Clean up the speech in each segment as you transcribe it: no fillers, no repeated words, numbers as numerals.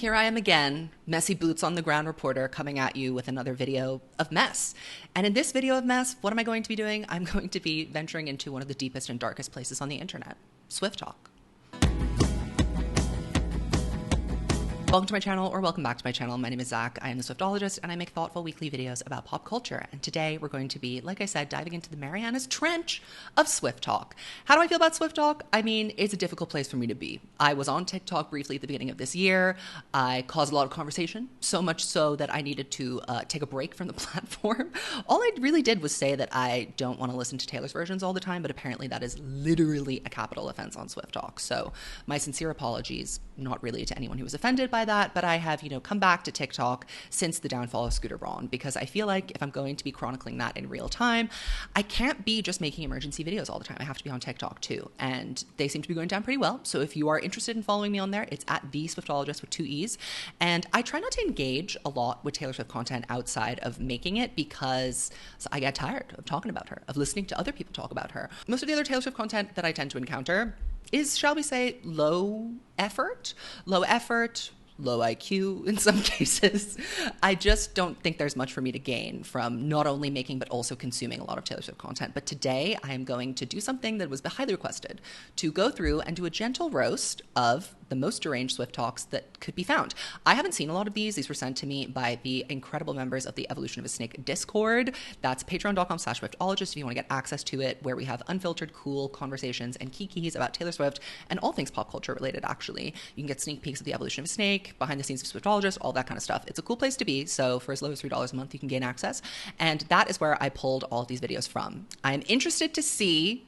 Here I am again, messy boots on the ground reporter, coming at you with another video of mess. And in this video of mess, what am I going to be doing? I'm going to be venturing into one of the deepest and darkest places on the internet, Swifttok. Welcome to my channel, or welcome back to my channel. My name is Zach. I am the Swiftologist, and I make thoughtful weekly videos about pop culture. And today we're going to be, like I said, diving into the Marianas Trench of Swifttok. How do I feel about Swifttok? I mean, it's a difficult place for me to be. I was on TikTok briefly at the beginning of this year. I caused a lot of conversation, so much so that I needed to take a break from the platform. All I really did was say that I don't want to listen to Taylor's versions all the time, but apparently that is literally a capital offense on Swifttok. So my sincere apologies, not really to anyone who was offended by that, but I have, come back to TikTok since the downfall of Scooter Braun, because I feel like if I'm going to be chronicling that in real time, I can't be just making emergency videos all the time. I have to be on TikTok too, and they seem to be going down pretty well. So if you are interested in following me on there, it's at the Swiftologist with 2 E's. And I try not to engage a lot with Taylor Swift content outside of making it, because I get tired of talking about her, of listening to other people talk about her. Most of the other Taylor Swift content that I tend to encounter is, shall we say, low effort, low IQ in some cases. I just don't think there's much for me to gain from not only making but also consuming a lot of Taylor Swift content. But today I am going to do something that was highly requested, to go through and do a gentle roast of the most deranged Swiftoks that could be found. I haven't seen a lot of these. These were sent to me by the incredible members of the Evolution of a Snake Discord. That's patreon.com/Swiftologist if you want to get access to it, where we have unfiltered, cool conversations and kikis about Taylor Swift and all things pop culture related, actually. You can get sneak peeks of the Evolution of a Snake, behind the scenes of Swiftologist, all that kind of stuff. It's a cool place to be. So for as low as $3 a month, you can gain access. And that is where I pulled all of these videos from. I'm interested to see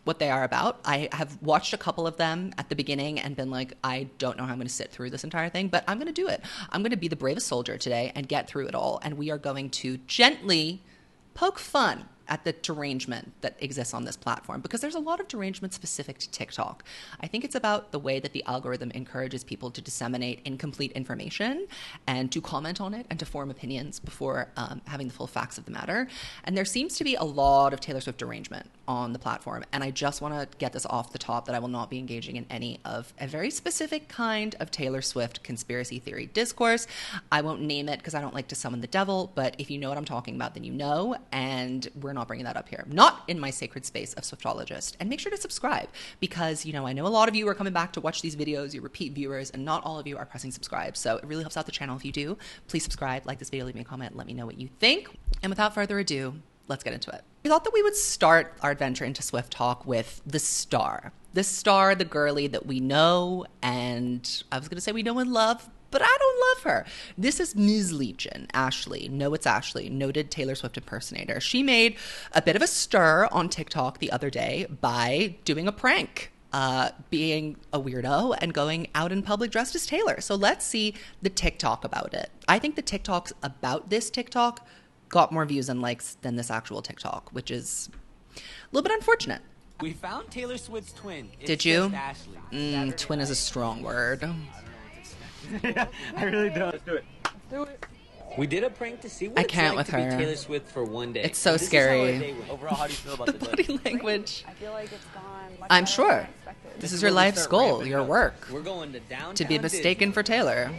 what they are about. I have watched a couple of them at the beginning and been like, I don't know how I'm going to sit through this entire thing, but I'm going to do it. I'm going to be the bravest soldier today and get through it all. And we are going to gently poke fun at the derangement that exists on this platform, because there's a lot of derangement specific to TikTok. I think it's about the way that the algorithm encourages people to disseminate incomplete information and to comment on it and to form opinions before having the full facts of the matter. And there seems to be a lot of Taylor Swift derangement on the platform. And I just want to get this off the top that I will not be engaging in any of a very specific kind of Taylor Swift conspiracy theory discourse. I won't name it because I don't like to summon the devil, but if you know what I'm talking about, then you know, and we're not bringing that up here. Not in my sacred space of Swiftologist. And make sure to subscribe, because, I know a lot of you are coming back to watch these videos, you're repeat viewers, and not all of you are pressing subscribe. So it really helps out the channel if you do. Please subscribe, like this video, leave me a comment, let me know what you think. And without further ado, let's get into it. We thought that we would start our adventure into Swifttok with the star. The star, the girly that we know, and I was going to say we know and love, but I don't love her. This is Ms. Legion, Ashley. No, it's Ashley, noted Taylor Swift impersonator. She made a bit of a stir on TikTok the other day by doing a prank, being a weirdo and going out in public dressed as Taylor. So let's see the TikTok about it. I think the TikToks about this TikTok got more views and likes than this actual TikTok, which is a little bit unfortunate. We found Taylor Swift's twin. Did you? Twin is a strong word. Yeah, I really don't. Let's do it. Let's do it. We did a prank to see what I it's can't like with to her. be Taylor Swift for one day. It's so This is scary. how our day went. Overall, how do you feel about The the body language. I feel like it's gone much I'm better sure. than I expected. This is your life's goal, your work, We're going to downtown to be mistaken Disney. for Taylor.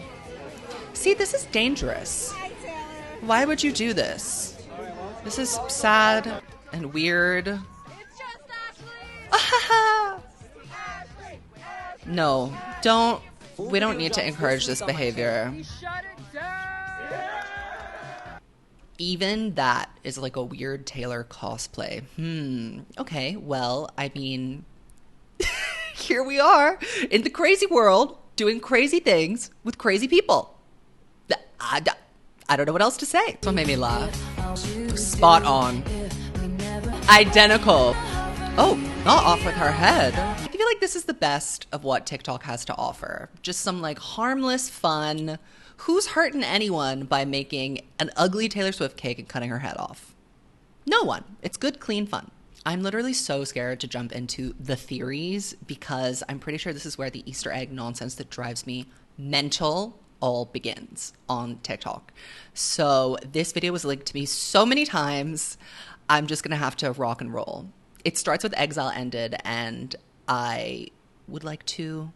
See, this is dangerous. Why would you do this? This is sad and weird. No, don't. We don't need to encourage this behavior. Even that is like a weird Taylor cosplay. Okay, well, I mean, here we are in the crazy world doing crazy things with crazy people. I don't know what else to say. This one made me laugh. Spot on. Identical. Oh, not off with her head. I feel like this is the best of what TikTok has to offer. Just some harmless fun. Who's hurting anyone by making an ugly Taylor Swift cake and cutting her head off? No one. It's good, clean fun. I'm literally so scared to jump into the theories, because I'm pretty sure this is where the Easter egg nonsense that drives me mental all begins on TikTok. So this video was linked to me so many times, I'm just gonna have to rock and roll. It starts with Exile Ended, and I would like to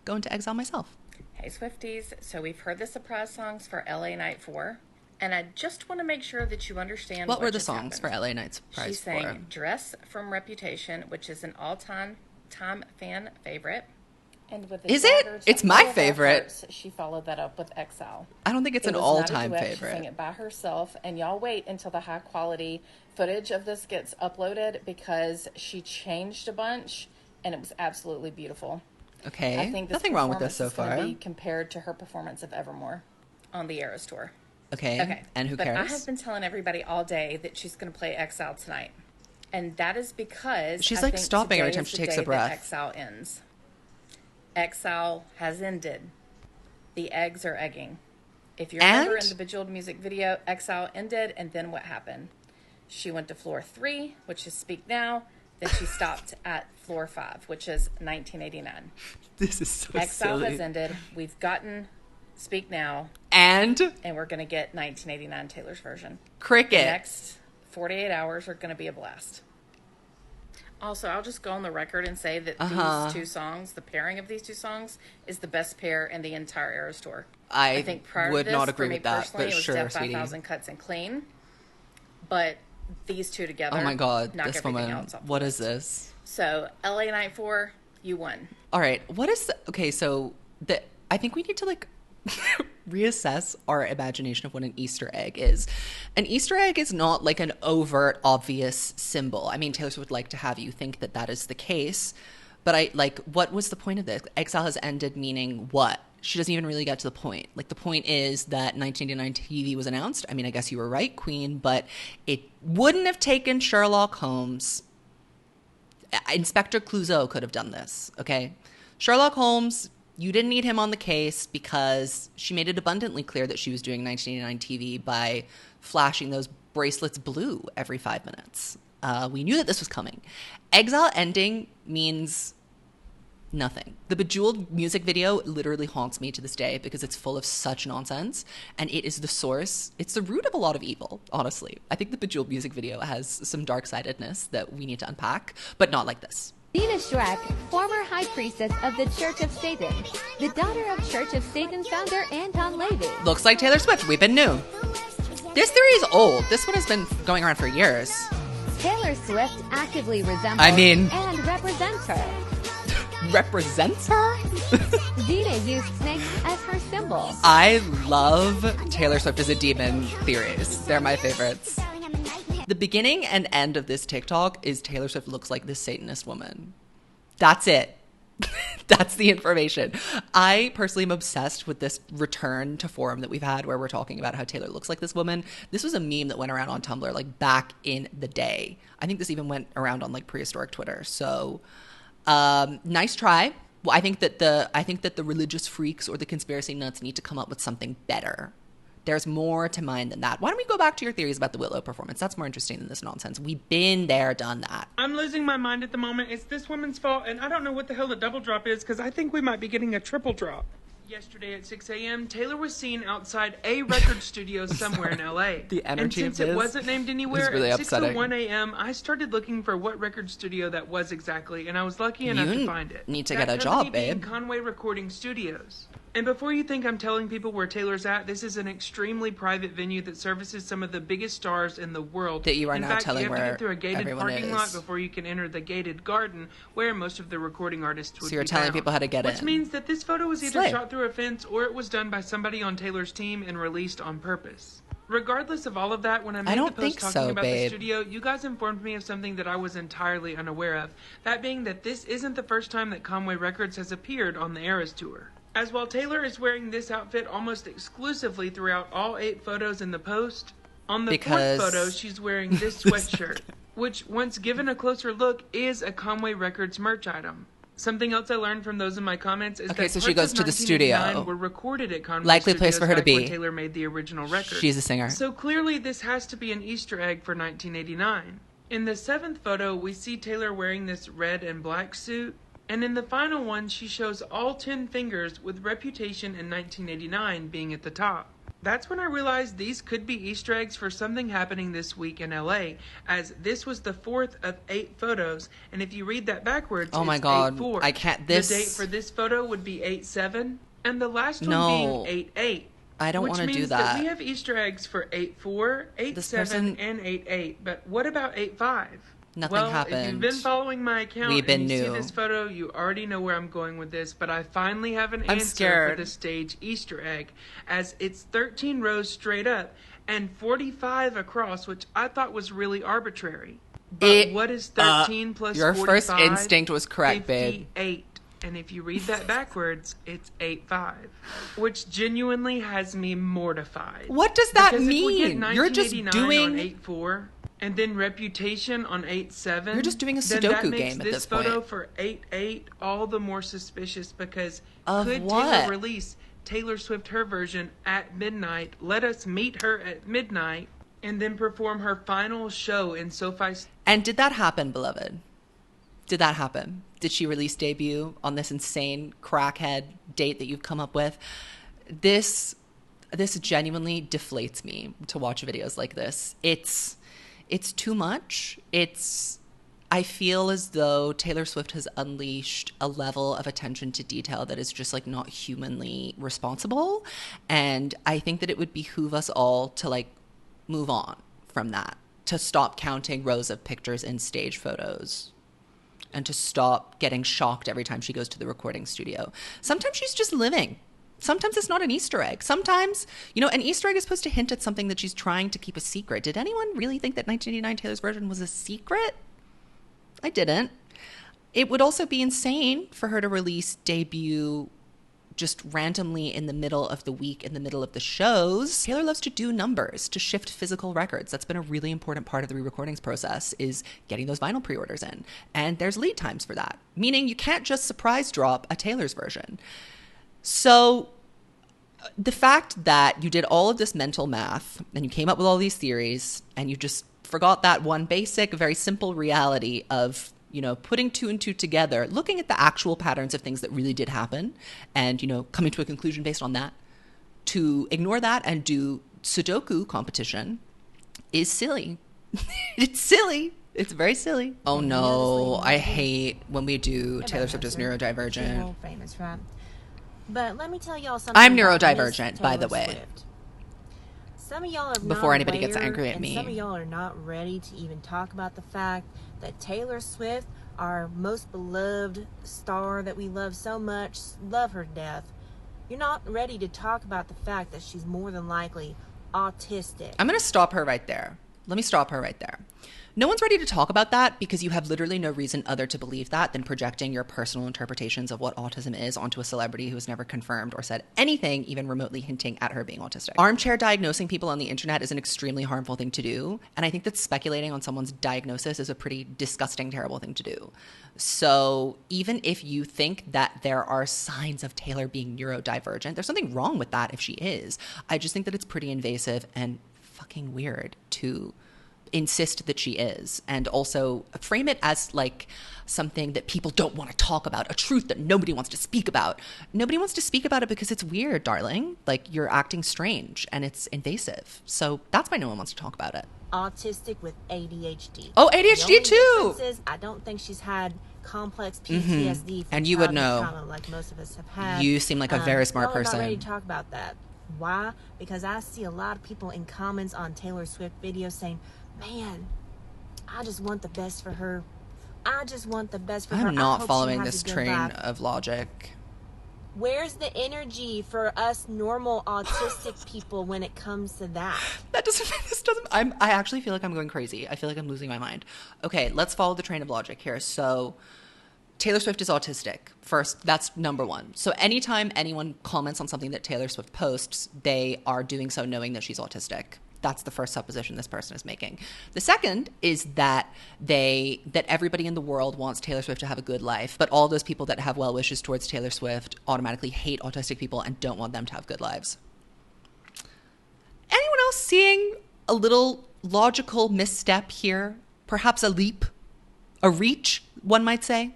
go into exile myself. Hey Swifties, so we've heard the surprise songs for LA Night 4, and I just want to make sure that you understand What were the just songs happened. for LA Night Surprise She sang 4? Dress from Reputation, which is an all-time fan favorite. And with Is it? It's my favorite. Hearts, she followed that up with Exile. I don't think it's an was all-time not a duet. favorite. She sang it by herself, and y'all wait until the high-quality footage of this gets uploaded because she changed a bunch, and it was absolutely beautiful. Okay, I think this nothing wrong with this so performance is far. gonna be compared to her performance of Evermore on the Eras tour. Okay, and who but cares? I have been telling everybody all day that she's going to play Exile tonight, and that is because She's I like think stopping every today time is she the takes day a breath. that Exile ends. Exile has ended. The eggs are egging. If you remember in the Bejeweled music video, Exile ended, and then what happened? She went to floor 3, which is Speak Now. Then she stopped at floor 5, which is 1989. This is so Exile silly. has ended. We've gotten Speak Now. And we're going to get 1989 Taylor's version. Cricket. The next 48 hours are going to be a blast. Also, I'll just go on the record and say that these two songs, the pairing of these two songs, is the best pair in the entire Eras tour. I think prior would to this, not agree for me with that, personally, but it was sure, Death by sweetie. 1,000 Cuts and Clean. But these two together, Oh my God, knock this everything woman. else off the What list. is this? So, LA Night 4, you won. All right, what is okay? So I think we need to like reassess our imagination of what an Easter egg is. An Easter egg is not like an overt, obvious symbol. I mean, Taylor Swift would like to have you think that that is the case, but what was the point of this? Exile has ended, meaning what? She doesn't even really get to the point. Like, the point is that 1989 TV was announced. I mean, I guess you were right, Queen, but it wouldn't have taken Sherlock Holmes. Inspector Clouseau could have done this, okay? Sherlock Holmes, you didn't need him on the case because she made it abundantly clear that she was doing 1989 TV by flashing those bracelets blue every 5 minutes. We knew that this was coming. Exile ending means nothing. The Bejeweled music video literally haunts me to this day because it's full of such nonsense, and it is the source. It's the root of a lot of evil, honestly. I think the Bejeweled music video has some dark-sidedness that we need to unpack, but not like this. Dina Schreck, former high priestess of the Church of Satan, the daughter of Church of Satan founder Anton Levy. Looks like Taylor Swift. We've been new. This theory is old. This one has been going around for years. Taylor Swift actively resembles and represents her. Represents her? Dina used snakes as her symbol. I love Taylor Swift as a demon theories. They're my favorites. The beginning and end of this TikTok is Taylor Swift looks like this Satanist woman. That's it. That's the information. I personally am obsessed with this return to form that we've had where we're talking about how Taylor looks like this woman. This was a meme that went around on Tumblr like back in the day. I think this even went around on like prehistoric Twitter. So nice try. Well, I think that the religious freaks or the conspiracy nuts need to come up with something better. There's more to mine than that. Why don't we go back to your theories about the Willow performance? That's more interesting than this nonsense. We've been there, done that. I'm losing my mind at the moment. It's this woman's fault, and I don't know what the hell a double drop is, because I think we might be getting a triple drop. Yesterday at 6 a.m., Taylor was seen outside a record studio somewhere in L.A. The energy and since of this it wasn't named anywhere, really at upsetting. 6:01 a.m., I started looking for what record studio that was exactly, and I was lucky enough to find it. Need to That get a company job, being babe. Conway Recording Studios. And before you think I'm telling people where Taylor's at, this is an extremely private venue that services some of the biggest stars in the world. That you are in now fact, telling you have to where get through a gated everyone parking lot is. before you can enter the gated garden, where most of the recording artists would So you're be telling found. people how to get Which in. means that this photo was either Slay. shot through a fence or it was done by somebody on Taylor's team and released on purpose. Regardless of all of that, when I made don't the think post talking so, about babe. the studio, you guys informed me of something that I was entirely unaware of. That being that this isn't the first time that Conway Records has appeared on the Eras Tour. As while Taylor is wearing this outfit almost exclusively throughout all 8 photos in the post, on the Because- 4th photo she's wearing this sweatshirt, which once given a closer look is a Conway Records merch item. Something else I learned from those in my comments is Okay, that so she parts goes of to the studio. 1989 were recorded at Conway Likely place Studios for her to back when be. Taylor made the original record. She's a singer. So clearly this has to be an Easter egg for 1989. In the 7th photo, we see Taylor wearing this red and black suit, and in the final one, she shows all 10 fingers with Reputation in 1989 being at the top. That's when I realized these could be Easter eggs for something happening this week in LA, as this was the 4th of 8 photos, and if you read that backwards, Oh my it's God, 8-4. I can't- The date for this photo would be 8-7, And the last No. one being 8-8. I don't want to do Which means that. we have Easter eggs for 8-4, 8-7, and 8-8. But what about 8-5? Nothing happened. If you've been following my account We've been and you new. see this photo, you already know where I'm going with this. But I finally have an I'm answer scared. for the stage Easter egg, as it's 13 rows straight up and 45 across, which I thought was really arbitrary. But what is 13 plus your 45? first instinct was correct, babe. 58. And if you read that backwards, it's 8-5, which genuinely has me mortified. What does that Because mean? If we get You're just 1989 doing on 8-4, and then Reputation on 8-7. You're just doing a then Sudoku that makes game at this point. photo for 8-8 all the more suspicious, because Of could what? Taylor release Taylor Swift her version at midnight, let us meet her at midnight, and then perform her final show in SoFi? And did that happen, beloved? Did that happen? Did she release debut on this insane crackhead date that you've come up with? This genuinely deflates me to watch videos like this. It's too much. I feel as though Taylor Swift has unleashed a level of attention to detail that is just like not humanly responsible. And I think that it would behoove us all to like move on from that, to stop counting rows of pictures in stage photos, and to stop getting shocked every time she goes to the recording studio. Sometimes she's just living. Sometimes it's not an Easter egg. Sometimes, an Easter egg is supposed to hint at something that she's trying to keep a secret. Did anyone really think that 1989 Taylor's version was a secret? I didn't. It would also be insane for her to release debut just randomly in the middle of the week, in the middle of the shows. Taylor loves to do numbers, to shift physical records. That's been a really important part of the re-recordings process, is getting those vinyl pre-orders in. And there's lead times for that, meaning you can't just surprise drop a Taylor's version. So the fact that you did all of this mental math and you came up with all these theories and you just forgot that one basic, very simple reality of putting two and two together, looking at the actual patterns of things that really did happen and, coming to a conclusion based on that, to ignore that and do Sudoku competition is silly. It's silly. It's very silly. Oh no, I hate when we do Taylor Swift as neurodivergent. World famous, right? But let me tell y'all something. I'm about neurodivergent, Miss by the Taylor way. Swift. Some of y'all are Before not anybody gets aware, angry at and me. some of y'all are not ready to even talk about the fact that Taylor Swift, our most beloved star that we love so much, love her to death. You're not ready to talk about the fact that she's more than likely autistic. I'm going to stop her right there. Let me stop her right there. No one's ready to talk about that because you have literally no reason other to believe that than projecting your personal interpretations of what autism is onto a celebrity who has never confirmed or said anything even remotely hinting at her being autistic. Armchair diagnosing people on the internet is an extremely harmful thing to do, and I think that speculating on someone's diagnosis is a pretty disgusting, terrible thing to do. So even if you think that there are signs of Taylor being neurodivergent, there's something wrong with that if she is. I just think that it's pretty invasive and fucking weird to insist that she is, and also frame it as like something that people don't want to talk about, a truth that nobody wants to speak about. Nobody wants to speak about it because it's weird, darling. Like, you're acting strange and it's invasive. So that's why no one wants to talk about it. Autistic with ADHD. Oh, ADHD The only too. difference is I don't think she's had complex PTSD from And you would know. trauma like most of us have had. You seem like a very smart y'all are person. not ready to talk about that. Why? Because I see a lot of people in comments on Taylor Swift videos saying, man, I just want the best for her. I just want the best for her. I'm I not hope she following has this a good train life." of logic. Where's the energy for us normal autistic people when it comes to that? I actually feel like I'm going crazy. I feel like I'm losing my mind. Okay, let's follow the train of logic here. So Taylor Swift is autistic. First, that's number one. So anytime anyone comments on something that Taylor Swift posts, they are doing so knowing that she's autistic. That's the first supposition this person is making. The second is that everybody in the world wants Taylor Swift to have a good life, but all those people that have well wishes towards Taylor Swift automatically hate autistic people and don't want them to have good lives. Anyone else seeing a little logical misstep here? Perhaps a leap? A reach, one might say?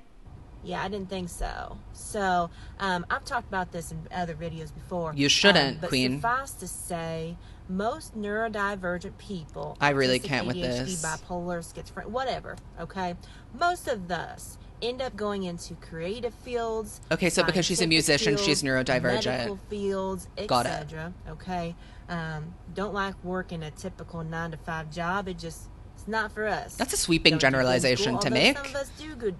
Yeah, I didn't think so. So, I've talked about this in other videos before. You shouldn't, but Queen. Suffice to say, most neurodivergent people, I really autistic, can't with ADHD, this. bipolar, schizophrenic, whatever, okay? Most of us end up going into creative fields. Okay, so because she's a musician, fields, she's neurodivergent. medical fields, Got it. etc. Okay, don't like working a typical 9-to-5 job. It's not for us. That's a sweeping Don't do good in generalization school, to although make. Some of us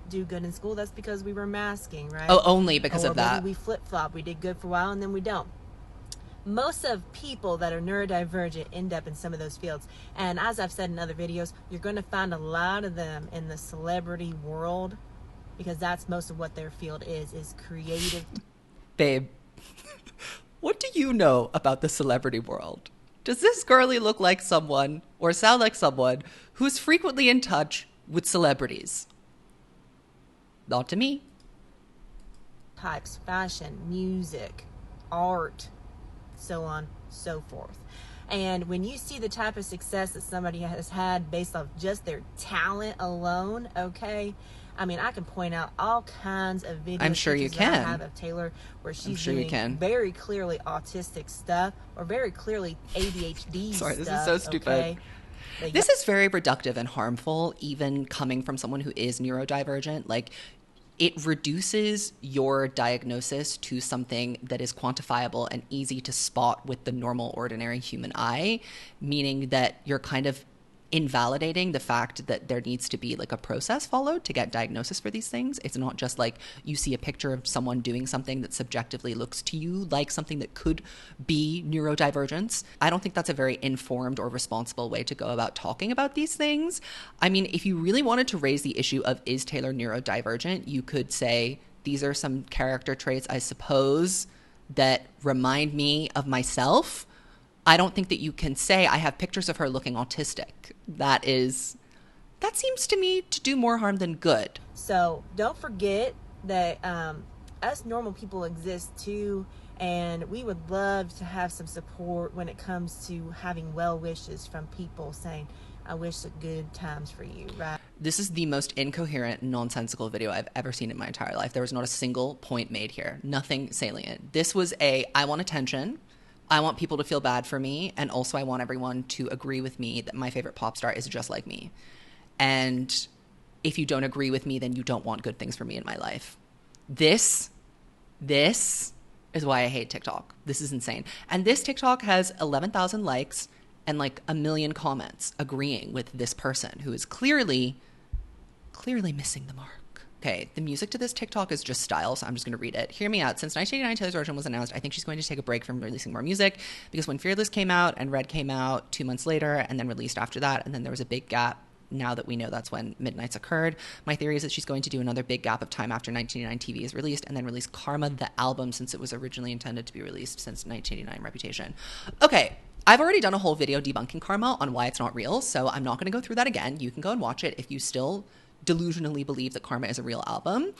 do good in school. That's because we were masking, right? Oh, only because or of that. Maybe we flip flop. We did good for a while and then we don't. Most of people that are neurodivergent end up in some of those fields. And as I've said in other videos, you're going to find a lot of them in the celebrity world, because that's most of what their field is creative. Babe, what do you know about the celebrity world? Does this girlie look like someone or sound like someone who's frequently in touch with celebrities? Not to me. Types, fashion, music, art, so on, so forth. And when you see the type of success that somebody has had based off just their talent alone, okay, I mean, I can point out all kinds of videos. I'm sure you can. That I have of Taylor where she's doing very clearly autistic stuff or very clearly ADHD Sorry, stuff. this is so stupid. Okay? This is very reductive and harmful, even coming from someone who is neurodivergent. Like, it reduces your diagnosis to something that is quantifiable and easy to spot with the normal, ordinary human eye, meaning that you're kind of invalidating the fact that there needs to be like a process followed to get diagnosis for these things. It's not just like you see a picture of someone doing something that subjectively looks to you like something that could be neurodivergence. I don't think that's a very informed or responsible way to go about talking about these things. I mean, if you really wanted to raise the issue of is Taylor neurodivergent, you could say these are some character traits, I suppose, that remind me of myself. I don't think that you can say I have pictures of her looking autistic. That seems to me to do more harm than good. So don't forget that us normal people exist too, and we would love to have some support when it comes to having well wishes from people saying, I wish the good times for you, right? This is the most incoherent, nonsensical video I've ever seen in my entire life. There was not a single point made here. Nothing salient. This was I want attention. I want people to feel bad for me, and also I want everyone to agree with me that my favorite pop star is just like me. And if you don't agree with me, then you don't want good things for me in my life. This is why I hate TikTok. This is insane. And this TikTok has 11,000 likes and like 1 million comments agreeing with this person who is clearly missing the mark. Okay, the music to this TikTok is just style, so I'm just going to read it. Hear me out. Since 1989 Taylor's version was announced, I think she's going to take a break from releasing more music, because when Fearless came out and Red came out 2 months later and then released after that, and then there was a big gap. Now that we know that's when Midnights occurred, my theory is that she's going to do another big gap of time after 1989 TV is released, and then release Karma, the album, since it was originally intended to be released since 1989 Reputation. Okay, I've already done a whole video debunking Karma on why it's not real, so I'm not going to go through that again. You can go and watch it if you still delusionally believe that Karma is a real album.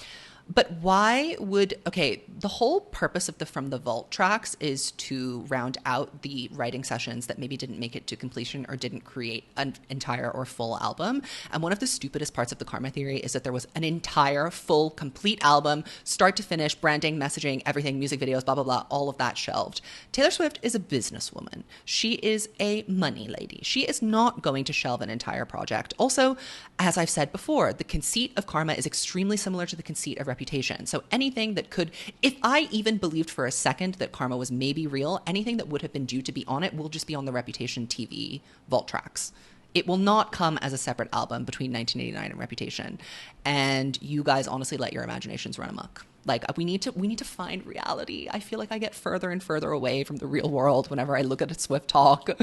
But why would, the whole purpose of the From the Vault tracks is to round out the writing sessions that maybe didn't make it to completion or didn't create an entire or full album. And one of the stupidest parts of the Karma theory is that there was an entire, full, complete album, start to finish, branding, messaging, everything, music videos, blah, blah, blah, all of that shelved. Taylor Swift is a businesswoman. She is a money lady. She is not going to shelve an entire project. Also, as I've said before, the conceit of Karma is extremely similar to the conceit of Reputation. So anything that could, if I even believed for a second that Karma was maybe real, anything that would have been due to be on it will just be on the Reputation TV vault tracks. It will not come as a separate album between 1989 and Reputation. And you guys honestly let your imaginations run amok. Like, we need to find reality. I feel like I get further and further away from the real world whenever I look at a Swifttok.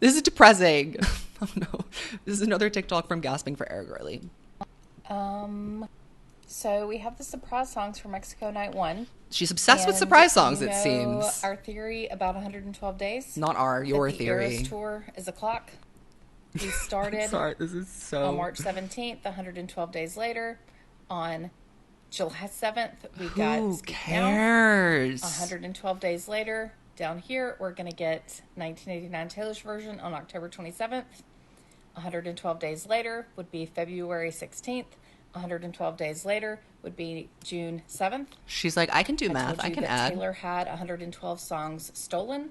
This is depressing. Oh no. This is another TikTok from Gasping for Air Girly. So we have the surprise songs for Mexico Night 1. She's obsessed with surprise songs, it seems. Our theory about 112 days? Not your theory. The Eras tour is a clock. We started Sorry, this is so... on March 17th, 112 days later. On July 7th, we got... Who cares? 112 days later, down here, we're going to get 1989 Taylor's version on October 27th. 112 days later would be February 16th. 112 days later would be June 7th. She's like, I can do math. I can add. Taylor had 112 songs stolen,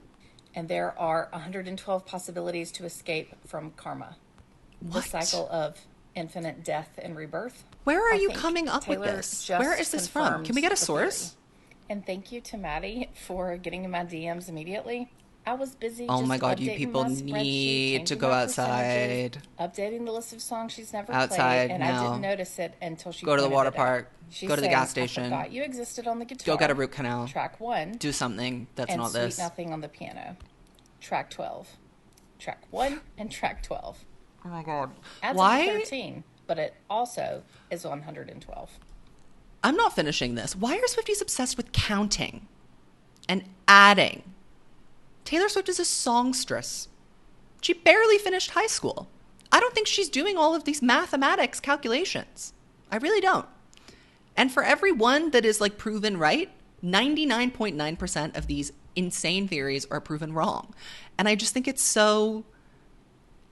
and there are 112 possibilities to escape from karma. What? The cycle of infinite death and rebirth. Where are I you think coming up with Taylor this? just Where is this from? Can we get a confirms the source? theory. And thank you to Maddie for getting in my DMs immediately. I was busy. Oh just my God, you updating people my spreadsheet, need to changing go my outside. percentages, updating the list of songs she's never Outside played, and now. I didn't notice it until she Go to the pointed water it out. park. She's Go to the saying, gas station. I forgot you existed on the guitar. Go get a root canal. Track 1. Do something that's and not Sweet this. Nothing on the piano. Track 12. Track 1 and track 12. Oh my God. Adds Why? up to 13, but it also is 112. I'm not finishing this. Why are Swifties obsessed with counting and adding? Taylor Swift is a songstress. She barely finished high school. I don't think she's doing all of these mathematics calculations. I really don't. And for every one that is like proven right, 99.9% of these insane theories are proven wrong. And I just think it's so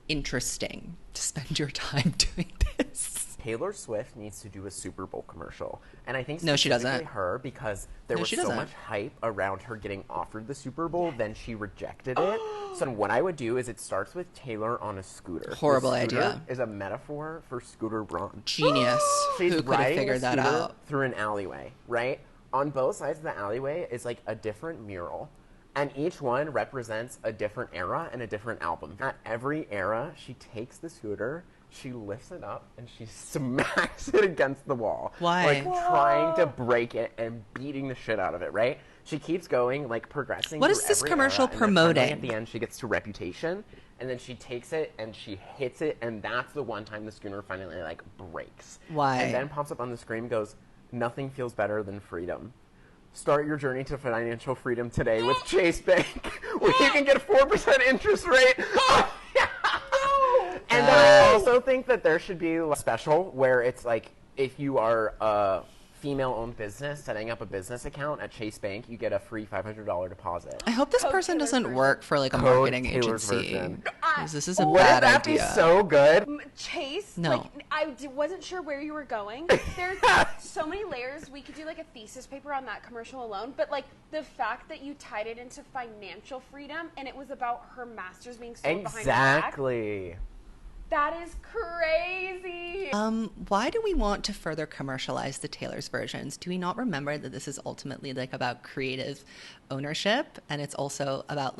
interesting to spend your time doing this. Taylor Swift needs to do a Super Bowl commercial. And I think No, she specifically doesn't. her, because there No, was she so doesn't. much hype around her getting offered the Super Bowl, then she rejected it. So what I would do is it starts with Taylor on a scooter. Horrible The scooter idea. is a metaphor for Scooter Braun. Genius. She's Who could have riding figured a that scooter out? through an alleyway, right? On both sides of the alleyway is like a different mural. And each one represents a different era and a different album. At every era, she takes the scooter, she lifts it up, and she smacks it against the wall. Why? Like, trying to break it and beating the shit out of it, right? She keeps going, like, progressing. What is through this every commercial era, and then finally promoting? At the end, she gets to Reputation, and then she takes it and she hits it, and that's the one time the scooter finally, like, breaks. Why? And then pops up on the screen and goes, "Nothing feels better than freedom. Start your journey to financial freedom today with Chase Bank, where you can get a 4% interest rate." And then I also think that there should be a special where it's like, if you are a female-owned business setting up a business account at Chase Bank, you get a free $500 deposit. I hope this person doesn't work for like a Code marketing Taylor's agency. version. 'Cause this is a Wouldn't bad that idea. be so good? Chase, No. like, wasn't sure where you were going. There's so many layers. We could do like a thesis paper on that commercial alone, but like the fact that you tied it into financial freedom and it was about her masters being sold behind her back. Exactly. That is crazy. Why do we want to further commercialize the Taylor's versions? Do we not remember that this is ultimately like about creative ownership, and it's also about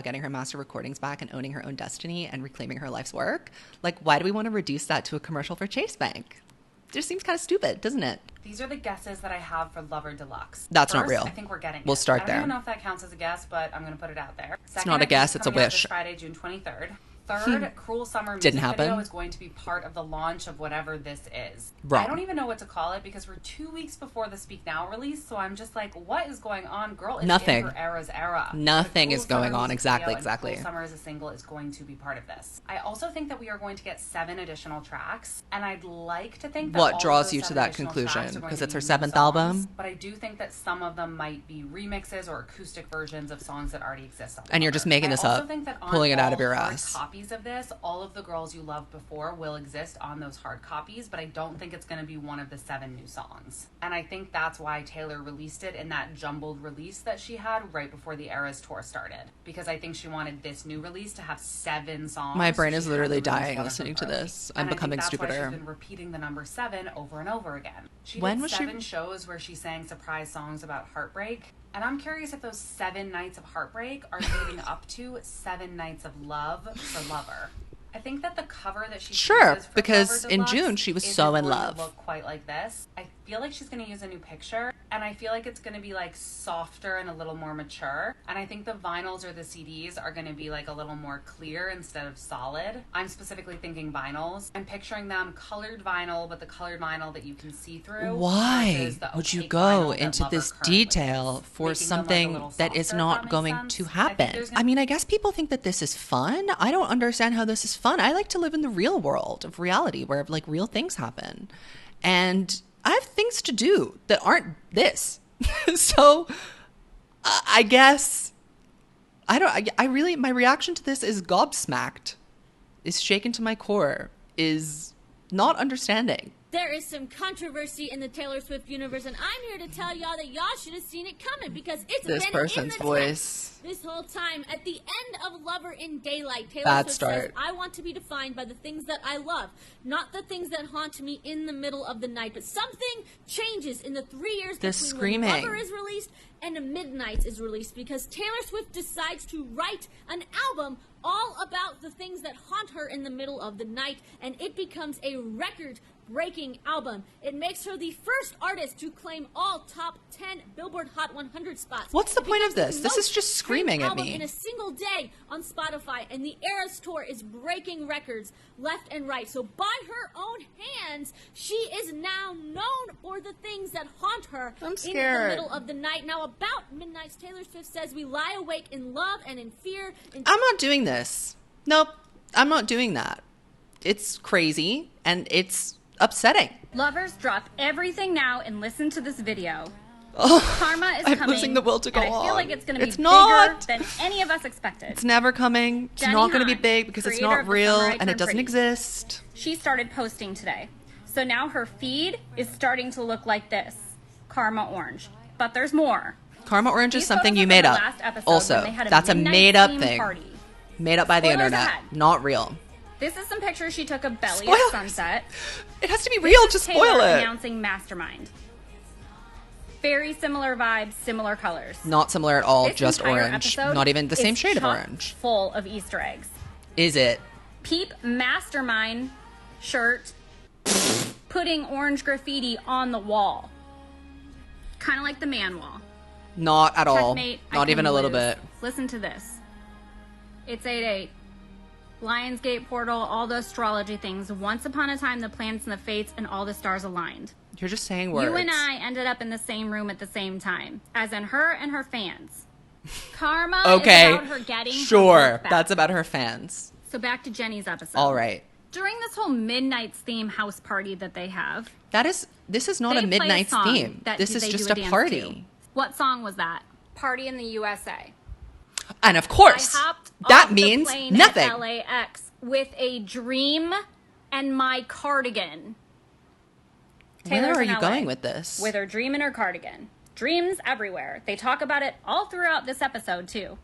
getting her master recordings back and owning her own destiny and reclaiming her life's work? Like, why do we want to reduce that to a commercial for Chase Bank? It just seems kind of stupid, doesn't it? These are the guesses that I have for Lover Deluxe. That's First, not real. I think we're getting We'll it. start I there. don't even know if that counts as a guess, but I'm going to put it out there. Second, not a I think guess, it's a coming out wish. This Friday, June 23rd. Third, Cruel Summer music Didn't happen. video is going to be part of the launch of whatever this is. Wrong. I don't even know what to call it because we're 2 weeks before the Speak Now release, so I'm just like, what is going on? Girl is Nothing. in her era's era. Nothing The is Cruel going Summer on. music Exactly, video and exactly. Cruel Summer as a single is going to be part of this. I also think that we are going to get 7 additional tracks, and I'd like to think that What all of draws those you to 7 that additional conclusion? tracks are going Because to it's be her new 7th songs, album? But I do think that some of them might be remixes or acoustic versions of songs that already exist on And you're Lover. just making this I also up, think that on pulling it out of all your hard ass. copies of this, all of the girls you loved before will exist on those hard copies, but I don't think it's going to be one of the 7 new songs. And I think that's why Taylor released it in that jumbled release that she had right before the Eras tour started. Because I think she wanted this new release to have 7 songs. My brain is She had literally to release dying one of listening them to early. this. I'm And I becoming think that's why stupider. she's been repeating the number 7 over and over again. She When did was she- 7 shows where she sang surprise songs about heartbreak. And I'm curious if those 7 nights of heartbreak are leading up to 7 nights of love for Lover. I think that the cover that she Sure, chooses for because Lover in Deluxe June she was isn't so in going to love. look quite like this. I feel like she's going to use a new picture, and I feel like it's going to be like softer and a little more mature. And I think the vinyls or the CDs are going to be like a little more clear instead of solid. I'm specifically thinking vinyls. I'm picturing them colored vinyl, but the colored vinyl that you can see through. Why versus the would you opaque go vinyl that into Lover this currently detail is, for making them, like, a something little that is softer, if not that makes going sense. to I think happen? there's I mean, I guess people think that this is fun. I don't understand how this is fun. I like to live in the real world of reality where like real things happen. And I have things to do that aren't this. So I guess I really, my reaction to this is gobsmacked, is shaken to my core, is not understanding. There is some controversy in the Taylor Swift universe, and I'm here to tell y'all that y'all should have seen it coming because it's this been person's in the voice. This whole time. At the end of Lover in Daylight, Taylor Bad Swift start. says, I want to be defined by the things that I love, not the things that haunt me in the middle of the night. But something changes in the 3 years between when Lover is released and Midnights is released, because Taylor Swift decides to write an album all about the things that haunt her in the middle of the night, and it becomes a record-breaking album. It makes her the first artist to claim all top 10 Billboard Hot 100 spots. What's the point of this? This is just screaming at me. In a single day on Spotify, and the Eras Tour is breaking records left and right. So by her own hands, she is now known for the things that haunt her in the middle of the night. Now about Midnights, Taylor Swift says we lie awake in love and in fear. I'm not doing this. Nope, I'm not doing that. It's crazy and it's upsetting. Lovers, drop everything now and listen to this video. Oh, Karma is I'm coming. losing the will to go and I feel on. like it's going to be not. bigger than any of us expected. It's never coming. It's Jenny not going to be Han, big because it's creator not of The real Summer I and Turned it doesn't Pretty. exist. She started posting today. So now her feed is starting to look like this. Karma Orange. But there's more. Karma Orange is These something photos you are made from up. the last episode Also, when they had that's a midnight made-up theme thing. party. Made up by the Spoilers internet. ahead. Not real. This is some pictures she took of Belly Spoilers. at sunset. It has to be real. Just Taylor spoil it. announcing Mastermind. Very similar vibes, similar colors. Not similar at all. This Just entire orange. episode Not even the same is shade of chock orange. Full of Easter eggs. Is it? Peep Mastermind shirt putting orange graffiti on the wall. Kind of like the man wall. Not at all. Checkmate, I Not can even a little lose. bit. Listen to this. It's 8-8. Lionsgate portal, all the astrology things. Once upon a time, the planets and the fates and all the stars aligned. You're just saying words. You and I ended up in the same room at the same time, as in her and her fans. Karma Okay. is about her getting her Sure. work back. That's about her fans. So back to Jenny's episode. All right. During this whole Midnight's theme house party that they have, This is not they a play Midnight's song theme. that This is they just do a dance party. to. What song was that? Party in the USA. And of course, I hopped that off means the plane nothing. At LAX with a dream and my cardigan. Where Taylor's are in you LA going with this? With her dream and her cardigan. Dreams everywhere. They talk about it all throughout this episode, too.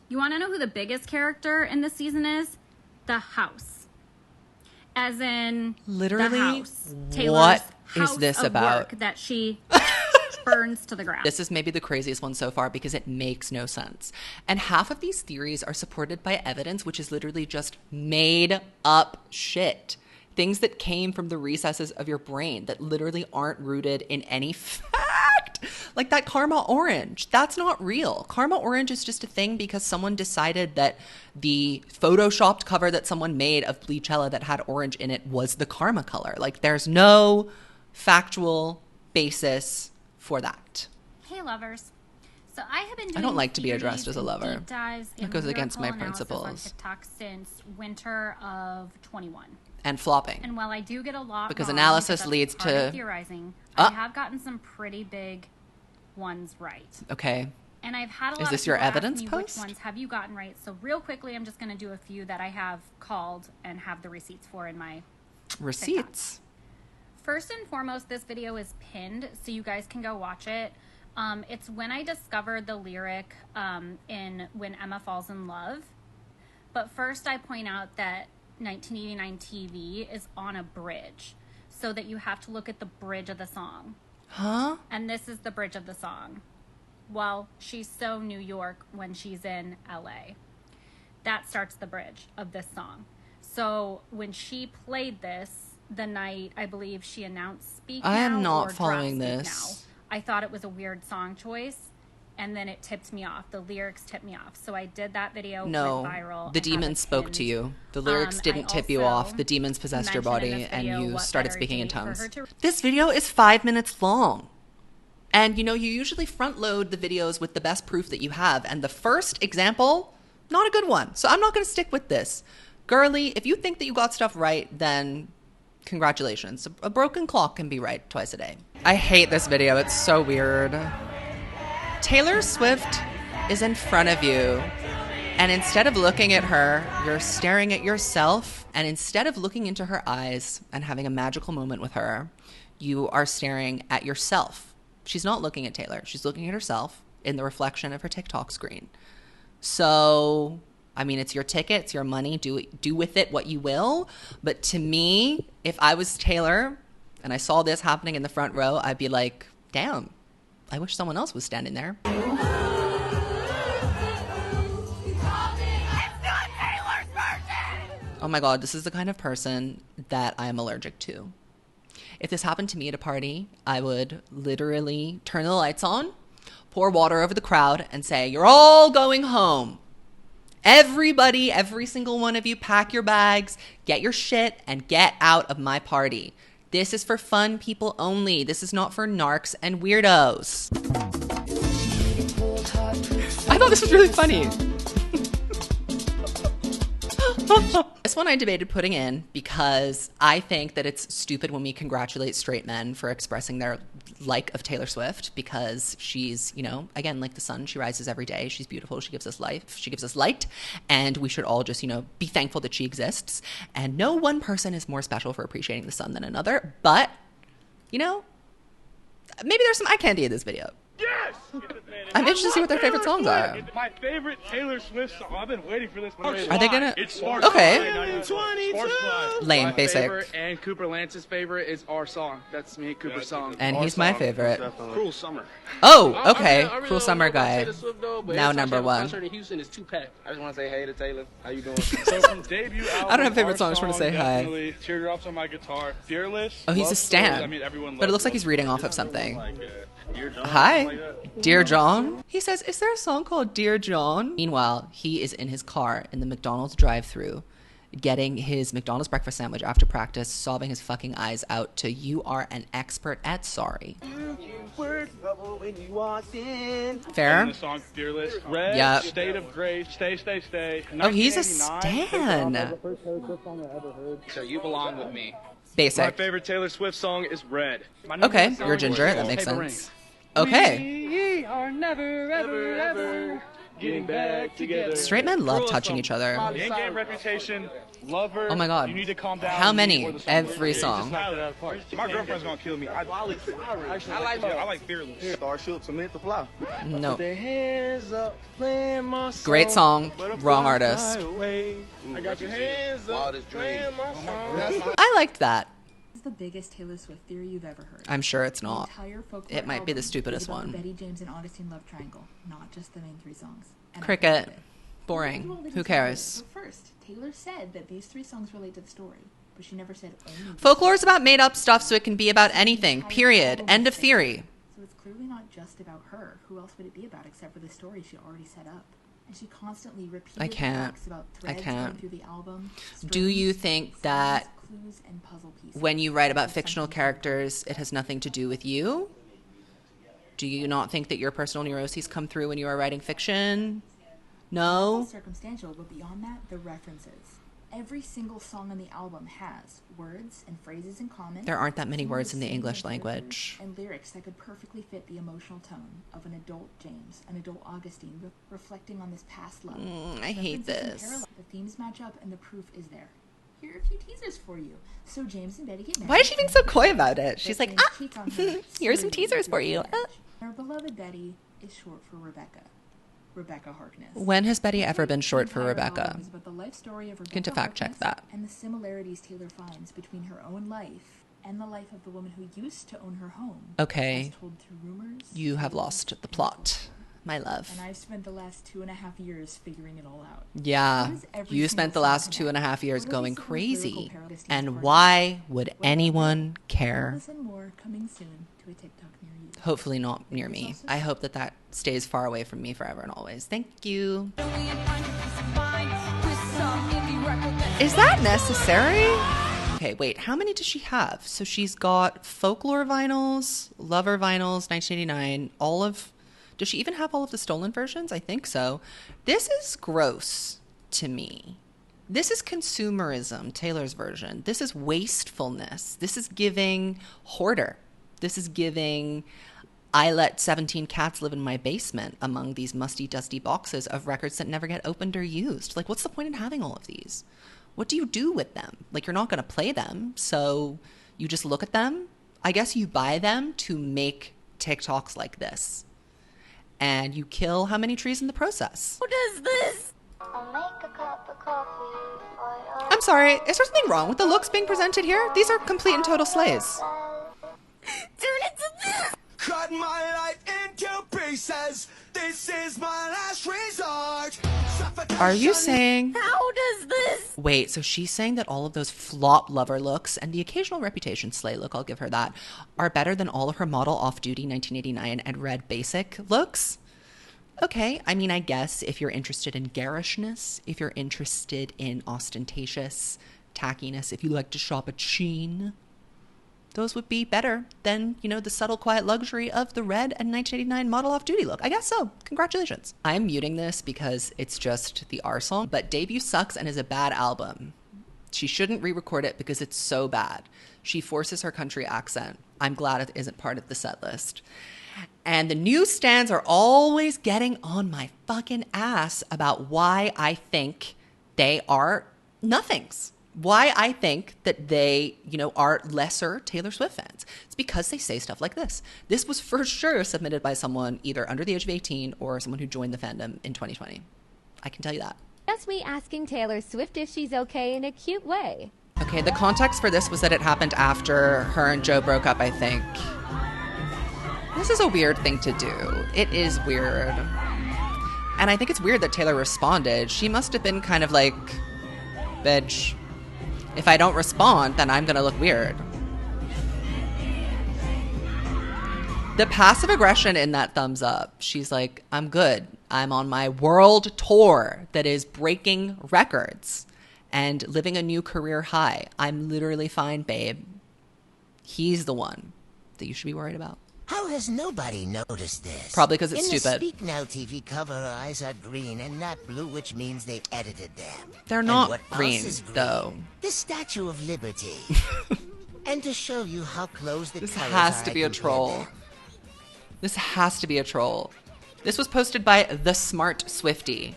You want to know who the biggest character in this season is? The house. As in, Literally, the house. Taylor's what house is this of about? work that she burns to the ground. This is maybe the craziest one so far because it makes no sense. And half of these theories are supported by evidence, which is literally just made up shit. Things that came from the recesses of your brain that literally aren't rooted in any fact. Like that Karma Orange. That's not real. Karma Orange is just a thing because someone decided that the photoshopped cover that someone made of Bleachella that had orange in it was the Karma color. Like there's no factual basis for that. Hey, lovers. So I have been doing I don't like to be theories addressed as a and lover. deep dives That and goes against my lyrical analysis principles. on TikTok since winter of 21. And flopping. And while I do get a lot Because wrong, analysis that's leads part of to- theorizing, Ah. I have gotten some pretty big ones right. Okay. And I've had a lot Is of this your people ask evidence me post? which ones have you gotten right. So real quickly, I'm just going to do a few that I have called and have the receipts for in my Receipts. First and foremost, this video is pinned, so you guys can go watch it. It's when I discovered the lyric in When Emma Falls in Love. But first, I point out that 1989 TV is on a bridge, so that you have to look at the bridge of the song. Huh? And this is the bridge of the song. Well, she's so New York when she's in LA. That starts the bridge of this song. So when she played this the night, I believe she announced Speak Now I am not or following Drop Speak this. Now. I thought it was a weird song choice, and then it tipped me off. The lyrics tipped me off. So I did that video, No, went viral. the I have demons it spoke pinned. to you. The lyrics I didn't tip you also off. The demons possessed your mentioned in body this and video you what started better speaking in date for tongues. her to- This video is 5 minutes long. And you know, you usually front load the videos with the best proof that you have. And the first example, not a good one. So I'm not going to stick with this. Girly, if you think that you got stuff right, then congratulations. A broken clock can be right twice a day. I hate this video. It's so weird. Taylor Swift is in front of you And instead of looking at her, you're staring at yourself. And instead of looking into her eyes and having a magical moment with her, you are staring at yourself. She's not looking at Taylor. She's looking at herself in the reflection of her TikTok screen. So, I mean, it's your ticket, it's your money. Do with it what you will. But to me, if I was Taylor and I saw this happening in the front row, I'd be like, damn, I wish someone else was standing there. Oh my God, this is the kind of person that I am allergic to. If this happened to me at a party, I would literally turn the lights on, pour water over the crowd, and say, you're all going home. Everybody, every single one of you, pack your bags, get your shit, and get out of my party. This is for fun people only. This is not for narcs and weirdos. I thought this was really funny. This one I debated putting in because I think that it's stupid when we congratulate straight men for expressing their like of Taylor Swift, because she's, you know, again, like the sun, she rises every day. She's beautiful. She gives us life. She gives us light. And we should all just, you know, be thankful that she exists. And no one person is more special for appreciating the sun than another. But, you know, maybe there's some eye candy in this video. Yes! I'm interested to see what their favorite songs are. My favorite Taylor Swift song. I've been waiting for this one. Are they gonna? It's Sparks Okay. Fly. Lame, basic. Favorite and Cooper Lance's favorite is Our Song. That's me and Cooper's song. And Our he's my Song. favorite. Cruel Summer. Oh, okay. I really Cruel don't Summer know about guy. Taylor Swift, though, but Now every time number she has a one. concert in Houston is 2-pack. I just want to say hey to Taylor. How you doing? So from debut album, I don't have favorite Our songs, I just wanna Song, say hi. definitely Teardrops on My Guitar. Fearless. Oh, he's Love a stan. Stories. I mean, everyone But it loves looks like Love he's reading Stories. off of something. Dear John, Hi, something like that. Dear John. He says, is there a song called Dear John? Meanwhile, he is in his car in the McDonald's drive-thru, getting his McDonald's breakfast sandwich after practice, sobbing his fucking eyes out to You Are an Expert at Sorry. Fair? And the song Fearless. Red, Yep. State of Grace, Stay, Stay, Stay. Oh, he's a 1989. stan. So You Belong With Me. Basic. My favorite Taylor Swift song is Red. Okay, you're ginger. That makes Paper sense. Rings. Okay. We are never, ever, ever getting back together. Straight men love Cruel touching Summer. each other. The in-game reputation, Lover. Oh my God. You need to calm down. How many? Or the song Every Just song. knock it out of the park. My girlfriend's gonna kill me. I like Fearless. Starship, Samantha Fly. No. Hands up, playing my song. Great song. Wrong artist. I got your hands up, playing my song. I liked that. It's the biggest Taylor Swift theory you've ever heard. I'm sure it's The not. entire Folklore It might be the album stupidest is about one. the Betty James and Augustine love triangle, not just the main three songs. And I Cricket. loved it. Boring. Well, Who cares? So first, Taylor said that these three songs relate to the story, but she never said only. Folklore is about made up stuff, so it can be about anything. Period. End of theory. So it's clearly not just about her. Who else would it be about except for the story she already set up? And she constantly repeated I can't. facts about I threads can't. going through the album. Do you strings, think that sounds, clues, and puzzle pieces. when you write about fictional characters, it has nothing to do with you? Do you not think that your personal neuroses come through when you are writing fiction? No? That's all circumstantial, but beyond that, the references. Every single song on the album has words and phrases in common. There aren't that many some words in the same English characters, language. And lyrics that could perfectly fit the emotional tone of an adult James, an adult Augustine, reflecting on this past love. I hate References and this. parallel- The themes match up, and the proof is there. Here are a few teasers for you. So James and Betty get married. Why is she being so coy about it? She's like, James ah, cheats on her, here are some slowly teasers for through you. marriage. Our beloved Betty is short for Rebecca. Rebecca Harkness. When has Betty ever been short for The entire Rebecca? album is about the life story of Can to Rebecca fact check Harkness that. and the similarities Taylor finds between her own life and the life of the woman who used to own her home. Okay. As told through rumors. You have lost the plot, my love. And I've spent the last 2.5 years figuring it all out. Yeah, What is every you single spent the song last about? 2.5 years What are going these little crazy. lyrical parodies And for? why would Well, anyone All care? this and more coming soon to a TikTok near you. Hopefully not near me. I hope that that stays far away from me forever and always. Thank you. Is that necessary? Okay, wait, how many does she have? So she's got Folklore vinyls, Lover vinyls, 1989, all of... Does she even have all of the stolen versions? I think so. This is gross to me. This is consumerism, Taylor's version. This is wastefulness. This is giving hoarder. This is giving I let 17 cats live in my basement among these musty, dusty boxes of records that never get opened or used. Like, what's the point in having all of these? What do you do with them? Like, you're not going to play them, so you just look at them. I guess you buy them to make TikToks like this. And you kill how many trees in the process? What is this? I'm sorry, is there something wrong with the looks being presented here? These are complete and total slays. Turn it to this! Cut my life into pieces. This is my last resort. Are you saying... How does this... Wait, so she's saying that all of those flop lover looks and the occasional reputation slay look, I'll give her that, are better than all of her model off-duty 1989 and red basic looks? Okay, I mean, I guess if you're interested in garishness, if you're interested in ostentatious tackiness, if you like to shop at Shein, those would be better than, you know, the subtle, quiet luxury of the red and 1989 model off-duty look. I guess so. Congratulations. I'm muting this because it's just the R song, but Debut sucks and is a bad album. She shouldn't re-record it because it's so bad. She forces her country accent. I'm glad it isn't part of the set list. And the newsstands are always getting on my fucking ass about why I think they are nothings. Why I think that they, you know, are lesser Taylor Swift fans. It's because they say stuff like this. This was for sure submitted by someone either under the age of 18 or someone who joined the fandom in 2020. I can tell you that. Just we asking Taylor Swift if she's okay in a cute way. Okay, the context for this was that it happened after her and Joe broke up, I think. This is a weird thing to do. It is weird. And I think it's weird that Taylor responded. She must have been kind of like, bitch, if I don't respond, then I'm going to look weird. The passive aggression in that thumbs up. She's like, I'm good. I'm on my world tour that is breaking records and living a new career high. I'm literally fine, babe. He's the one that you should be worried about. How has nobody noticed this? Probably because it's stupid. In the Speak Now TV cover, her eyes are green and not blue, which means they edited them. They're not green, though. The Statue of Liberty. And to show you how close the This colors has are, to I be a compare troll. them. This has to be a troll. This was posted by the Smart Swiftie.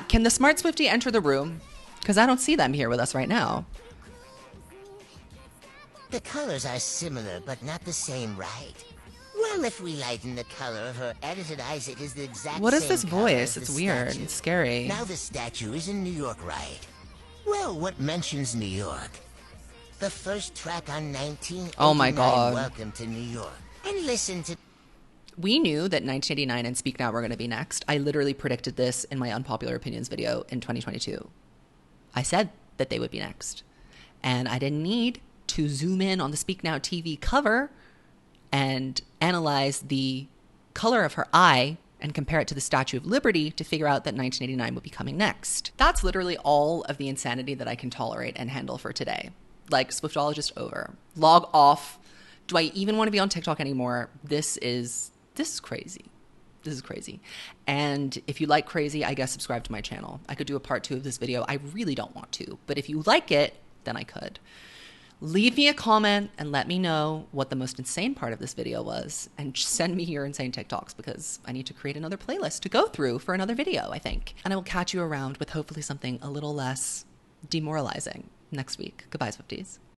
Can the Smart Swiftie enter the room? Because I don't see them here with us right now. The colors are similar, but not the same, right? Well, if we lighten the color of her edited eyes, it is the exact What is same this color voice? as It's the weird. statue. It's scary. Now the statue is in New York, right? Well, what mentions New York? The first track on 1989, Oh my God. Welcome to New York. And listen to... We knew that 1989 and Speak Now were going to be next. I literally predicted this in my Unpopular Opinions video in 2022. I said that they would be next. And I didn't need to zoom in on the Speak Now TV cover and analyze the color of her eye and compare it to the Statue of Liberty to figure out that 1989 would be coming next. That's literally all of the insanity that I can tolerate and handle for today. Like, Swiftologist over. Log off. Do I even want to be on TikTok anymore? This is crazy. This is crazy. And if you like crazy, I guess subscribe to my channel. I could do a part 2 of this video. I really don't want to, but if you like it, then I could. Leave me a comment and let me know what the most insane part of this video was, and send me your insane TikToks because I need to create another playlist to go through for another video, I think. And I will catch you around with hopefully something a little less demoralizing next week. Goodbye, Swifties.